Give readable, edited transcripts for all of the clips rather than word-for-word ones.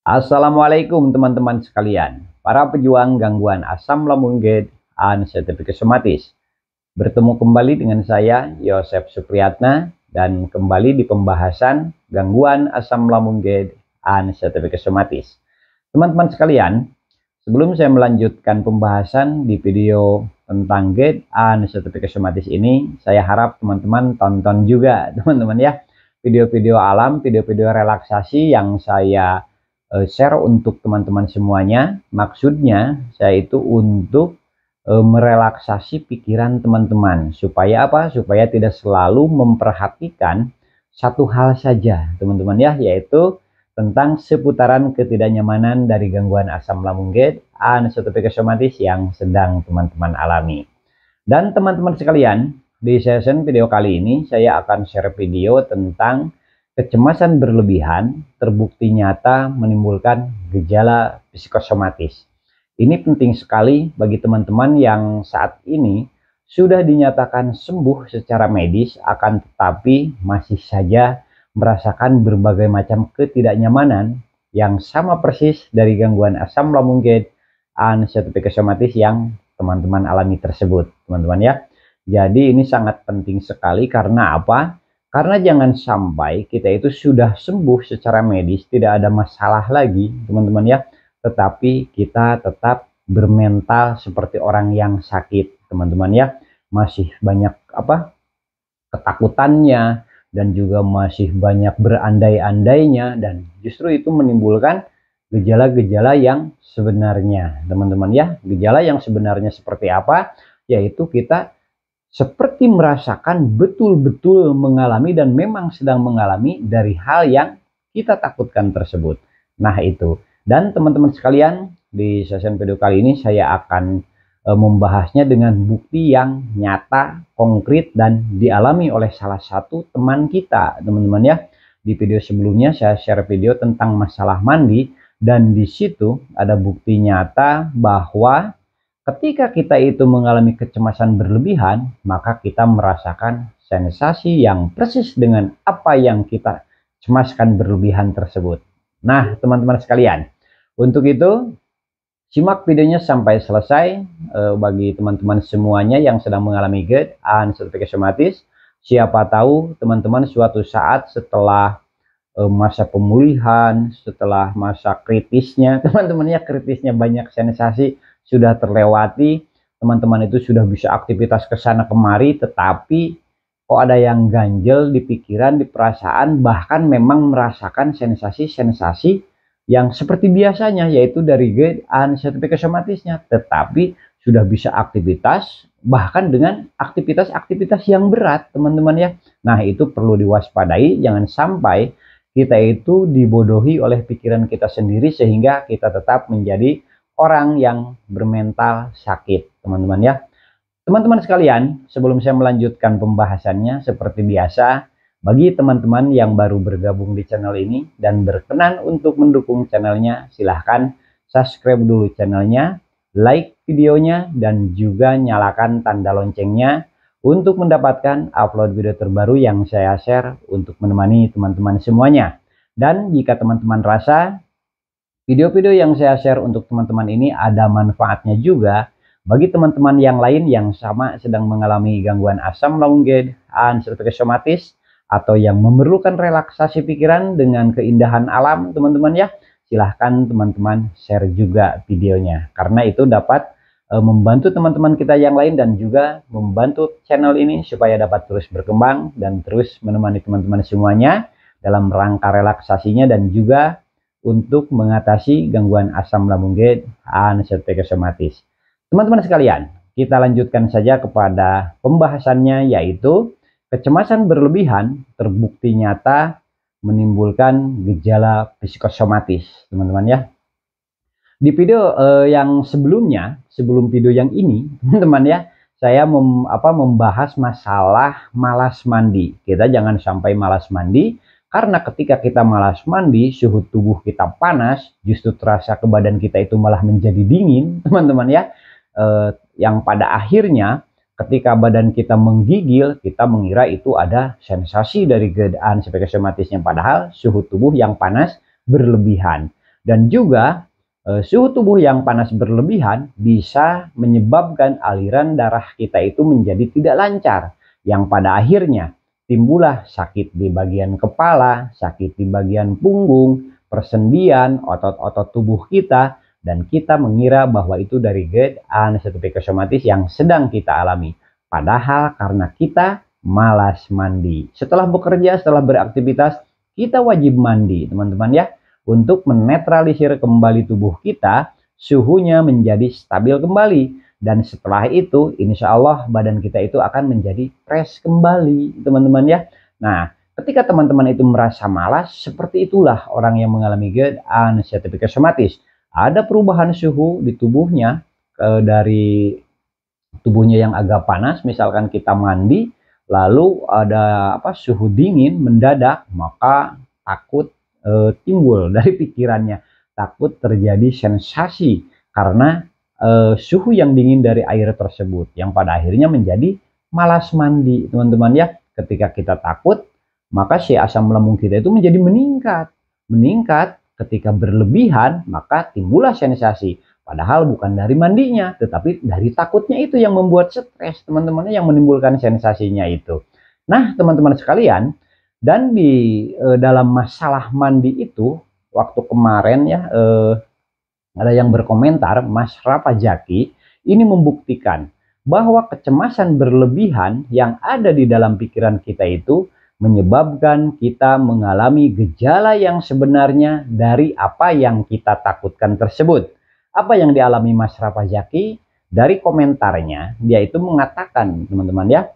Assalamualaikum teman-teman sekalian, para pejuang gangguan asam lambung GERD dan sertifikat somatis. Bertemu kembali dengan saya, Yosef Supriyatna, dan kembali di pembahasan gangguan asam lambung GERD dan sertifikat somatis. Teman-teman sekalian, sebelum saya melanjutkan pembahasan di video tentang GERD dan sertifikat somatis ini, saya harap teman-teman tonton juga, teman-teman ya, video-video alam, video-video relaksasi yang saya share untuk teman-teman semuanya. Maksudnya saya itu untuk merelaksasi pikiran teman-teman supaya apa? Supaya tidak selalu memperhatikan satu hal saja, teman-teman ya, yaitu tentang seputaran ketidaknyamanan dari gangguan asam lambung GERD dan sertifikat somatis yang sedang teman-teman alami. Dan teman-teman sekalian, di session video kali ini saya akan share video tentang kecemasan berlebihan terbukti nyata menimbulkan gejala psikosomatis. Ini penting sekali bagi teman-teman yang saat ini sudah dinyatakan sembuh secara medis, akan tetapi masih saja merasakan berbagai macam ketidaknyamanan yang sama persis dari gangguan asam lambung GERD dan sertifikat somatis yang teman-teman alami tersebut, teman-teman ya. Jadi ini sangat penting sekali karena apa? Karena jangan sampai kita itu sudah sembuh secara medis, tidak ada masalah lagi, teman-teman ya, tetapi kita tetap bermental seperti orang yang sakit, teman-teman ya. Masih banyak ketakutannya dan juga masih banyak berandai-andainya, dan justru itu menimbulkan gejala-gejala yang sebenarnya, teman-teman ya. Gejala yang sebenarnya seperti apa? Yaitu kita seperti merasakan betul-betul mengalami dan memang sedang mengalami dari hal yang kita takutkan tersebut. Nah itu. Dan teman-teman sekalian, di session video kali ini saya akan membahasnya dengan bukti yang nyata, konkret, dan dialami oleh salah satu teman kita, teman-teman ya. Di video sebelumnya saya share video tentang masalah mandi, dan di situ ada bukti nyata bahwa ketika kita itu mengalami kecemasan berlebihan, maka kita merasakan sensasi yang persis dengan apa yang kita cemaskan berlebihan tersebut. Nah, teman-teman sekalian, untuk itu simak videonya sampai selesai. Bagi teman-teman semuanya yang sedang mengalami GERD dan sertifikat somatis, siapa tahu teman-teman suatu saat setelah masa pemulihan, setelah masa kritisnya, teman-teman ya, kritisnya banyak sensasi sudah terlewati, teman-teman itu sudah bisa aktivitas ke sana kemari, tetapi kok ada yang ganjel di pikiran, di perasaan, bahkan memang merasakan sensasi-sensasi yang seperti biasanya, yaitu dari GERD dan sertifikat somatisnya, tetapi sudah bisa aktivitas bahkan dengan aktivitas-aktivitas yang berat, teman-teman ya. Nah, itu perlu diwaspadai, jangan sampai kita itu dibodohi oleh pikiran kita sendiri sehingga kita tetap menjadi orang yang bermental sakit, teman-teman ya. Teman-teman sekalian, sebelum saya melanjutkan pembahasannya, seperti biasa, bagi teman-teman yang baru bergabung di channel ini dan berkenan untuk mendukung channelnya, silahkan subscribe dulu channelnya, like videonya, dan juga nyalakan tanda loncengnya untuk mendapatkan upload video terbaru yang saya share untuk menemani teman-teman semuanya. Dan jika teman-teman rasa video-video yang saya share untuk teman-teman ini ada manfaatnya juga bagi teman-teman yang lain yang sama sedang mengalami gangguan asam lambung GERD dan sertifikat somatis, atau yang memerlukan relaksasi pikiran dengan keindahan alam, teman-teman ya, silahkan teman-teman share juga videonya, karena itu dapat membantu teman-teman kita yang lain dan juga membantu channel ini supaya dapat terus berkembang dan terus menemani teman-teman semuanya dalam rangka relaksasinya dan juga untuk mengatasi gangguan asam lambung GERD dan sertifikat somatis. Teman-teman sekalian, kita lanjutkan saja kepada pembahasannya, yaitu kecemasan berlebihan terbukti nyata menimbulkan gejala psikosomatis, teman-teman ya. Di video yang sebelumnya, sebelum video yang ini, teman-teman ya, saya membahas masalah malas mandi. Kita jangan sampai malas mandi, karena ketika kita malas mandi, suhu tubuh kita panas, justru terasa ke badan kita itu malah menjadi dingin, teman-teman ya. Yang pada akhirnya ketika badan kita menggigil, kita mengira itu ada sensasi dari GERD dan sertifikat somatisnya, padahal suhu tubuh yang panas berlebihan. Dan juga suhu tubuh yang panas berlebihan bisa menyebabkan aliran darah kita itu menjadi tidak lancar, yang pada akhirnya timbullah sakit di bagian kepala, sakit di bagian punggung, persendian, otot-otot tubuh kita, dan kita mengira bahwa itu dari GERD anosmia psikosomatis yang sedang kita alami. Padahal karena kita malas mandi. Setelah bekerja, setelah beraktivitas, kita wajib mandi, teman-teman ya, untuk menetralisir kembali tubuh kita, suhunya menjadi stabil kembali. Dan setelah itu, insya Allah badan kita itu akan menjadi fresh kembali, teman-teman ya. Nah, ketika teman-teman itu merasa malas, seperti itulah orang yang mengalami GERD anosmia psikosomatis. Ada perubahan suhu di tubuhnya, dari tubuhnya yang agak panas, misalkan kita mandi, lalu ada suhu dingin mendadak, maka takut timbul dari pikirannya, takut terjadi sensasi karena suhu yang dingin dari air tersebut, yang pada akhirnya menjadi malas mandi, teman-teman ya. Ketika kita takut, maka si asam lambung kita itu menjadi meningkat. Ketika berlebihan, maka timbullah sensasi. Padahal bukan dari mandinya, tetapi dari takutnya itu yang membuat stres, teman-teman, yang menimbulkan sensasinya itu. Nah, teman-teman sekalian, dan di dalam masalah mandi itu, waktu kemarin ya, ada yang berkomentar, Mas Rafa Jaki ini membuktikan bahwa kecemasan berlebihan yang ada di dalam pikiran kita itu menyebabkan kita mengalami gejala yang sebenarnya dari apa yang kita takutkan tersebut. Apa yang dialami Mas Rafa Jaki? Dari komentarnya, dia itu mengatakan, teman-teman ya,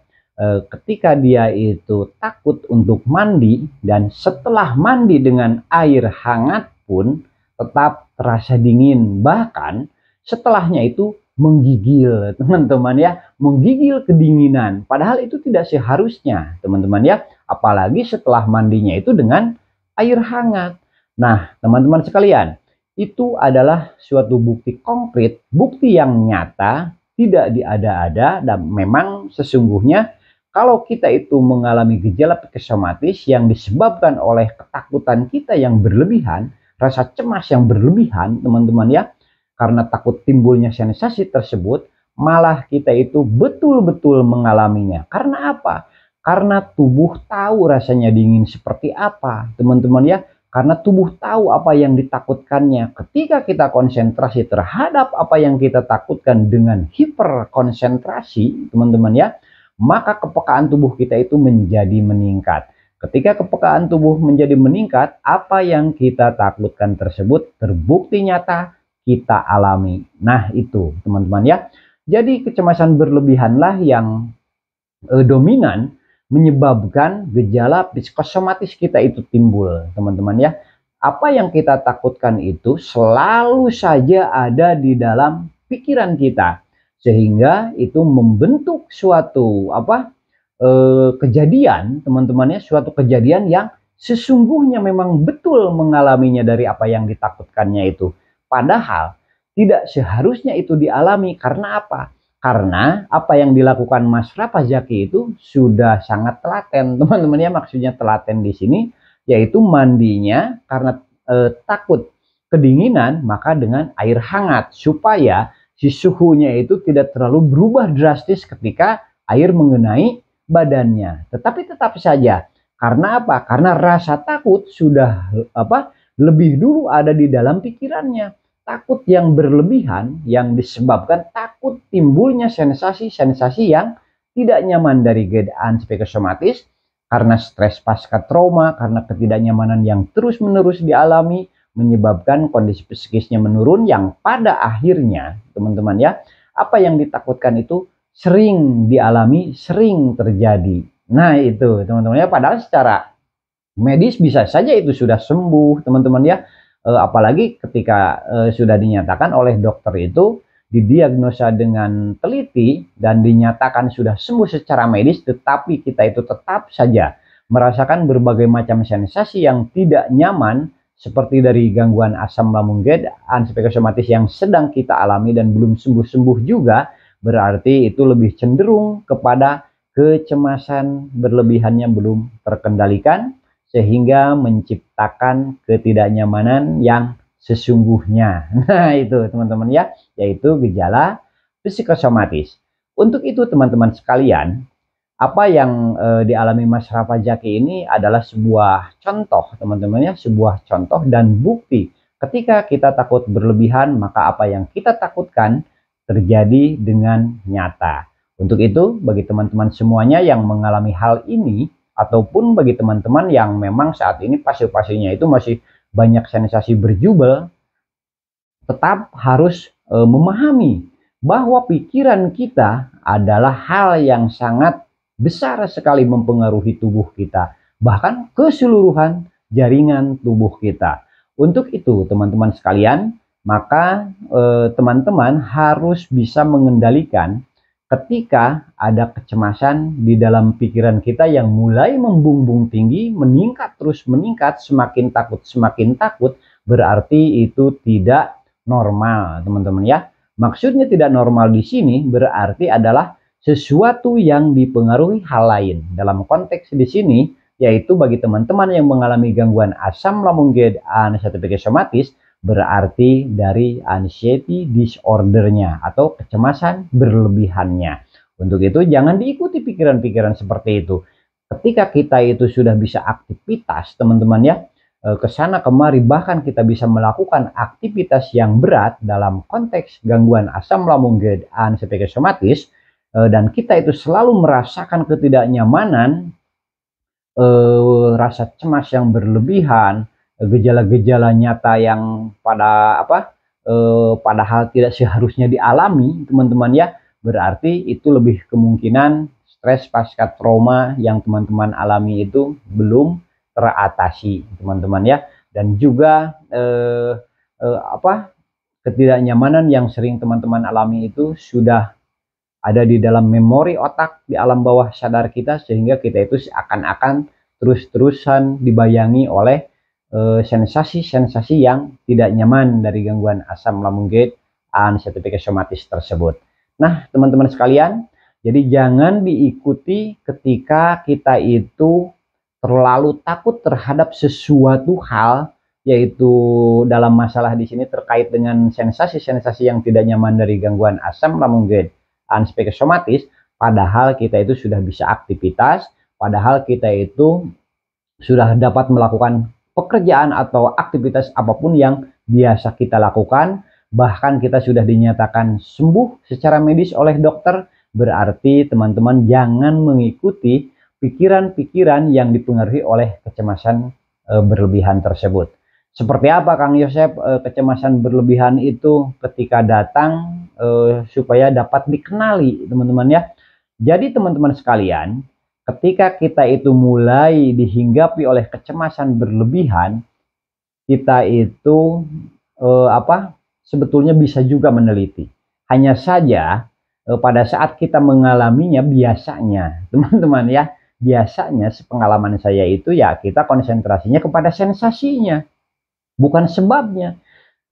ketika dia itu takut untuk mandi, dan setelah mandi dengan air hangat pun tetap terasa dingin, bahkan setelahnya itu menggigil, teman-teman ya, menggigil kedinginan, padahal itu tidak seharusnya, teman-teman ya, apalagi setelah mandinya itu dengan air hangat. Nah, teman-teman sekalian, itu adalah suatu bukti konkret, bukti yang nyata, tidak diada-ada, dan memang sesungguhnya kalau kita itu mengalami gejala psikosomatis yang disebabkan oleh ketakutan kita yang berlebihan, rasa cemas yang berlebihan, teman-teman ya, karena takut timbulnya sensasi tersebut, malah kita itu betul-betul mengalaminya. Karena apa? Karena tubuh tahu rasanya dingin seperti apa, teman-teman ya. Karena tubuh tahu apa yang ditakutkannya. Ketika kita konsentrasi terhadap apa yang kita takutkan dengan hiperkonsentrasi, teman-teman ya, maka kepekaan tubuh kita itu menjadi meningkat. Ketika kepekaan tubuh menjadi meningkat, apa yang kita takutkan tersebut terbukti nyata kita alami. Nah itu, teman-teman ya. Jadi kecemasan berlebihanlah yang dominan menyebabkan gejala psikosomatis kita itu timbul, teman-teman ya. Apa yang kita takutkan itu selalu saja ada di dalam pikiran kita, sehingga itu membentuk suatu kejadian, teman-teman ya, suatu kejadian yang sesungguhnya memang betul mengalaminya dari apa yang ditakutkannya itu. Padahal tidak seharusnya itu dialami. Karena apa? Karena apa yang dilakukan Mas Rafa Jaki itu sudah sangat telaten, teman-teman ya. Maksudnya telaten di sini yaitu mandinya karena takut kedinginan, maka dengan air hangat supaya si suhunya itu tidak terlalu berubah drastis ketika air mengenai badannya. Tetapi tetap saja, karena apa? Karena rasa takut sudah lebih dulu ada di dalam pikirannya. Takut yang berlebihan yang disebabkan takut timbulnya sensasi-sensasi yang tidak nyaman dari GERD anosmia psikosomatis, karena stres pasca trauma, karena ketidaknyamanan yang terus-menerus dialami, menyebabkan kondisi psikisnya menurun, yang pada akhirnya, teman-teman ya, apa yang ditakutkan itu sering dialami, sering terjadi. Nah itu, teman-teman ya, padahal secara medis bisa saja itu sudah sembuh, teman-teman ya. Apalagi ketika sudah dinyatakan oleh dokter itu, didiagnosa dengan teliti dan dinyatakan sudah sembuh secara medis, tetapi kita itu tetap saja merasakan berbagai macam sensasi yang tidak nyaman, seperti dari gangguan asam lambung GERD anosmia psikosomatis yang sedang kita alami dan belum sembuh-sembuh juga, berarti itu lebih cenderung kepada kecemasan berlebihannya belum terkendalikan, sehingga menciptakan ketidaknyamanan yang sesungguhnya. Nah, itu teman-teman ya, yaitu gejala psikosomatis. Untuk itu teman-teman sekalian, apa yang dialami Mas Rafa Jaki ini adalah sebuah contoh teman-teman ya, sebuah contoh dan bukti. Ketika kita takut berlebihan, maka apa yang kita takutkan terjadi dengan nyata. Untuk itu, bagi teman-teman semuanya yang mengalami hal ini, ataupun bagi teman-teman yang memang saat ini pasif-pasifnya itu masih banyak sensasi berjubel, tetap harus memahami bahwa pikiran kita adalah hal yang sangat besar sekali mempengaruhi tubuh kita, bahkan keseluruhan jaringan tubuh kita. Untuk itu teman-teman sekalian, maka teman-teman harus bisa mengendalikan ketika ada kecemasan di dalam pikiran kita yang mulai membumbung tinggi, meningkat terus meningkat, semakin takut, berarti itu tidak normal, teman-teman ya. Maksudnya tidak normal di sini berarti adalah sesuatu yang dipengaruhi hal lain. Dalam konteks di sini, yaitu bagi teman-teman yang mengalami gangguan asam lambung GERD anxiety psikosomatis, berarti dari anxiety disordernya atau kecemasan berlebihannya. Untuk itu jangan diikuti pikiran-pikiran seperti itu. Ketika kita itu sudah bisa aktivitas teman-teman ya, kesana kemari, bahkan kita bisa melakukan aktivitas yang berat dalam konteks gangguan asam lambung GERD anxiety psikosomatis, dan kita itu selalu merasakan ketidaknyamanan, rasa cemas yang berlebihan, gejala-gejala nyata yang padahal tidak seharusnya dialami teman-teman ya, berarti itu lebih kemungkinan stres pasca trauma yang teman-teman alami itu belum teratasi teman-teman ya. Dan juga ketidaknyamanan yang sering teman-teman alami itu sudah ada di dalam memori otak di alam bawah sadar kita, sehingga kita itu seakan-akan terus-terusan dibayangi oleh sensasi-sensasi yang tidak nyaman dari gangguan asam lambung GERD anxiety psikosomatis tersebut. Nah, teman-teman sekalian, jadi jangan diikuti ketika kita itu terlalu takut terhadap sesuatu hal, yaitu dalam masalah di sini terkait dengan sensasi-sensasi yang tidak nyaman dari gangguan asam lambung GERD anxiety psikosomatis, padahal kita itu sudah bisa aktivitas, padahal kita itu sudah dapat melakukan pekerjaan atau aktivitas apapun yang biasa kita lakukan, bahkan kita sudah dinyatakan sembuh secara medis oleh dokter. Berarti teman-teman jangan mengikuti pikiran-pikiran yang dipengaruhi oleh kecemasan berlebihan tersebut. Seperti apa Kang Yosep kecemasan berlebihan itu ketika datang supaya dapat dikenali teman-teman ya. Jadi teman-teman sekalian, ketika kita itu mulai dihinggapi oleh kecemasan berlebihan, kita itu sebetulnya bisa juga meneliti. Hanya saja pada saat kita mengalaminya, biasanya teman-teman ya, biasanya sepengalaman saya itu ya, kita konsentrasinya kepada sensasinya, bukan sebabnya.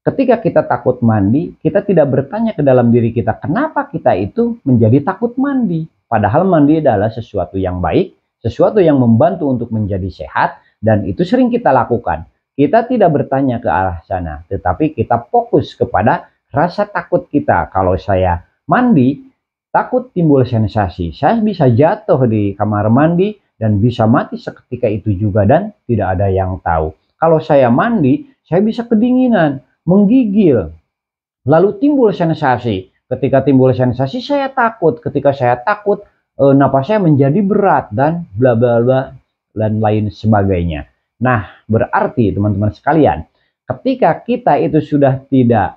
Ketika kita takut mandi, kita tidak bertanya ke dalam diri kita, kenapa kita itu menjadi takut mandi? Padahal mandi adalah sesuatu yang baik, sesuatu yang membantu untuk menjadi sehat, dan itu sering kita lakukan. Kita tidak bertanya ke arah sana, tetapi kita fokus kepada rasa takut kita. Kalau saya mandi, takut timbul sensasi, saya bisa jatuh di kamar mandi dan bisa mati seketika itu juga dan tidak ada yang tahu. Kalau saya mandi, saya bisa kedinginan, menggigil, lalu timbul sensasi. Ketika timbul sensasi, saya takut. Ketika saya takut, napas saya menjadi berat dan bla bla bla dan lain sebagainya. Nah, berarti teman-teman sekalian, ketika kita itu sudah tidak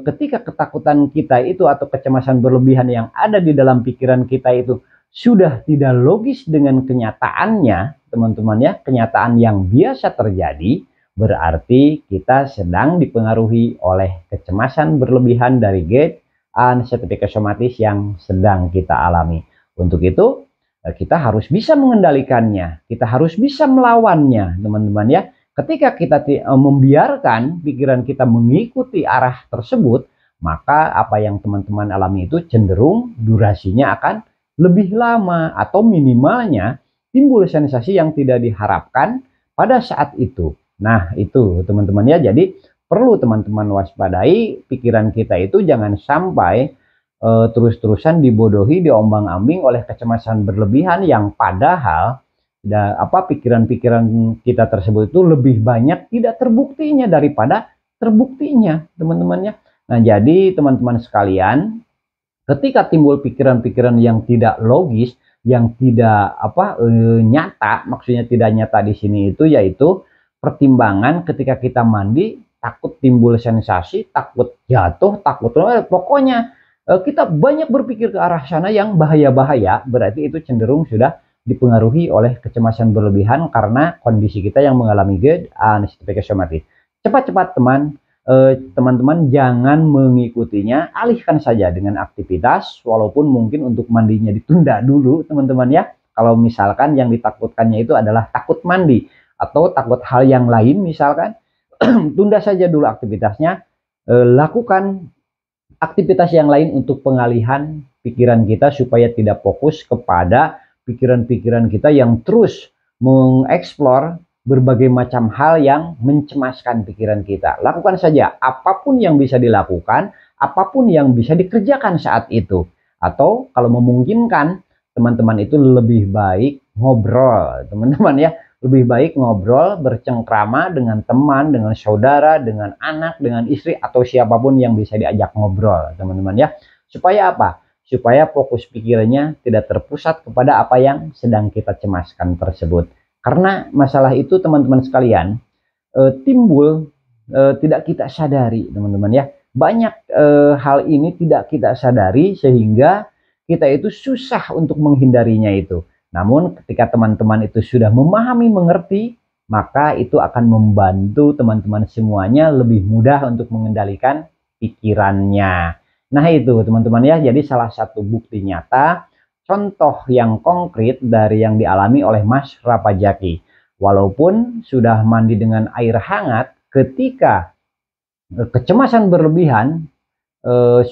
ketika ketakutan kita itu atau kecemasan berlebihan yang ada di dalam pikiran kita itu sudah tidak logis dengan kenyataannya, teman-teman ya, kenyataan yang biasa terjadi, berarti kita sedang dipengaruhi oleh kecemasan berlebihan dari GERD anxiety psikosomatis yang sedang kita alami. Untuk itu kita harus bisa mengendalikannya, kita harus bisa melawannya teman-teman ya. Ketika kita membiarkan pikiran kita mengikuti arah tersebut, maka apa yang teman-teman alami itu cenderung durasinya akan lebih lama, atau minimalnya timbul sensasi yang tidak diharapkan pada saat itu. Nah, itu teman-teman ya. Jadi perlu teman-teman waspadai pikiran kita itu jangan sampai terus-terusan dibodohi, diombang-ambing oleh kecemasan berlebihan yang padahal pikiran-pikiran kita tersebut itu lebih banyak tidak terbuktinya daripada terbuktinya, teman-teman ya. Nah, jadi teman-teman sekalian, ketika timbul pikiran-pikiran yang tidak logis, yang tidak nyata, maksudnya tidak nyata di sini itu yaitu pertimbangan ketika kita mandi, takut timbul sensasi, takut jatuh, takut pokoknya kita banyak berpikir ke arah sana yang bahaya-bahaya, berarti itu cenderung sudah dipengaruhi oleh kecemasan berlebihan karena kondisi kita yang mengalami GERD psychosomatic. Cepat-cepat teman-teman jangan mengikutinya, alihkan saja dengan aktivitas, walaupun mungkin untuk mandinya ditunda dulu teman-teman ya. Kalau misalkan yang ditakutkannya itu adalah takut mandi atau takut hal yang lain misalkan, tunda saja dulu aktivitasnya, lakukan aktivitas yang lain untuk pengalihan pikiran kita supaya tidak fokus kepada pikiran-pikiran kita yang terus mengeksplor berbagai macam hal yang mencemaskan pikiran kita. Lakukan saja apapun yang bisa dilakukan, apapun yang bisa dikerjakan saat itu. Atau kalau memungkinkan, teman-teman itu lebih baik ngobrol, teman-teman ya. Lebih baik ngobrol, bercengkrama dengan teman, dengan saudara, dengan anak, dengan istri, atau siapapun yang bisa diajak ngobrol, teman-teman ya. Supaya apa? Supaya fokus pikirannya tidak terpusat kepada apa yang sedang kita cemaskan tersebut. Karena masalah itu teman-teman sekalian timbul tidak kita sadari, teman-teman ya. Banyak hal ini tidak kita sadari sehingga kita itu susah untuk menghindarinya itu. Namun ketika teman-teman itu sudah memahami, mengerti, maka itu akan membantu teman-teman semuanya lebih mudah untuk mengendalikan pikirannya. Nah itu teman-teman ya, jadi salah satu bukti nyata, contoh yang konkret dari yang dialami oleh Mas Rapajaki. Walaupun sudah mandi dengan air hangat, ketika kecemasan berlebihan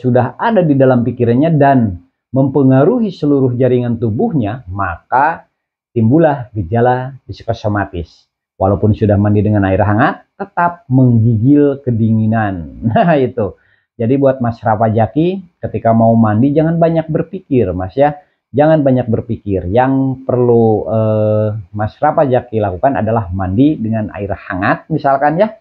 sudah ada di dalam pikirannya dan mempengaruhi seluruh jaringan tubuhnya, maka timbullah gejala psikosomatis. Walaupun sudah mandi dengan air hangat, tetap menggigil kedinginan. Nah itu. Jadi buat Mas Rapajaki, ketika mau mandi jangan banyak berpikir, Mas ya. Jangan banyak berpikir. Yang perlu Mas Rapajaki lakukan adalah mandi dengan air hangat misalkan ya.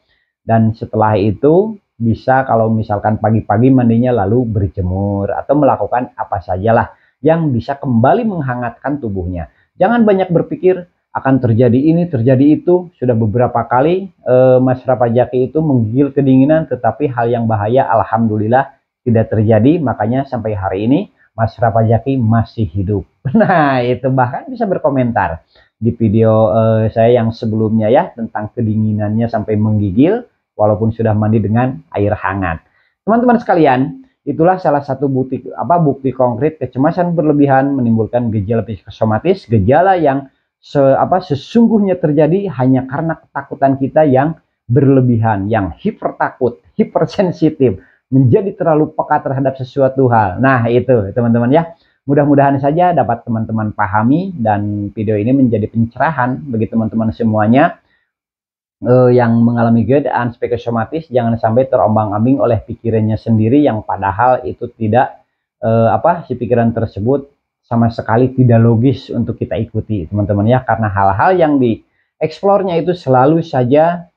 Dan setelah itu bisa kalau misalkan pagi-pagi mandinya lalu berjemur atau melakukan apa sajalah yang bisa kembali menghangatkan tubuhnya. Jangan banyak berpikir akan terjadi ini, terjadi itu. Sudah beberapa kali Mas Rapajaki itu menggigil kedinginan, tetapi hal yang bahaya alhamdulillah tidak terjadi. Makanya sampai hari ini Mas Rapajaki masih hidup. Nah itu bahkan bisa berkomentar di video saya yang sebelumnya ya tentang kedinginannya sampai menggigil walaupun sudah mandi dengan air hangat. Teman-teman sekalian, itulah salah satu bukti konkret kecemasan berlebihan menimbulkan gejala psikosomatis, gejala yang sesungguhnya terjadi hanya karena ketakutan kita yang berlebihan, yang hipertakut, hipersensitif, menjadi terlalu peka terhadap sesuatu hal. Nah itu teman-teman ya, mudah-mudahan saja dapat teman-teman pahami dan video ini menjadi pencerahan bagi teman-teman semuanya yang mengalami GERD psikosomatis. Jangan sampai terombang-ambing oleh pikirannya sendiri yang padahal itu tidak si pikiran tersebut sama sekali tidak logis untuk kita ikuti teman-teman ya, karena hal-hal yang dieksplornya itu selalu saja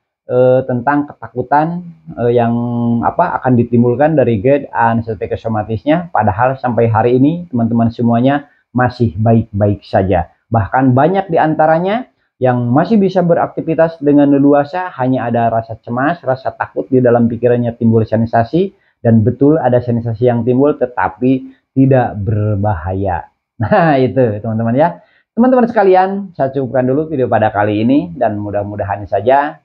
tentang ketakutan yang akan ditimbulkan dari GERD psikosomatisnya, padahal sampai hari ini teman-teman semuanya masih baik-baik saja. Bahkan banyak diantaranya yang masih bisa beraktivitas dengan leluasa, hanya ada rasa cemas, rasa takut di dalam pikirannya timbul sensasi, dan betul ada sensasi yang timbul tetapi tidak berbahaya. Nah itu teman-teman ya. Teman-teman sekalian, saya cukupkan dulu video pada kali ini dan mudah-mudahan saja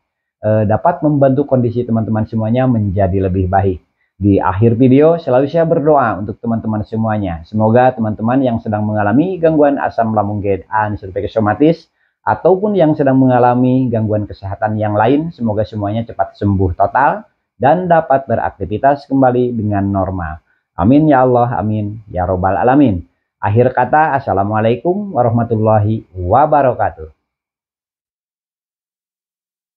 dapat membantu kondisi teman-teman semuanya menjadi lebih baik. Di akhir video selalu saya berdoa untuk teman-teman semuanya. Semoga teman-teman yang sedang mengalami gangguan asam lambung GERD psikosomatis ataupun yang sedang mengalami gangguan kesehatan yang lain, semoga semuanya cepat sembuh total dan dapat beraktivitas kembali dengan normal. Amin ya Allah, amin ya robbal alamin. Akhir kata, assalamualaikum warahmatullahi wabarakatuh.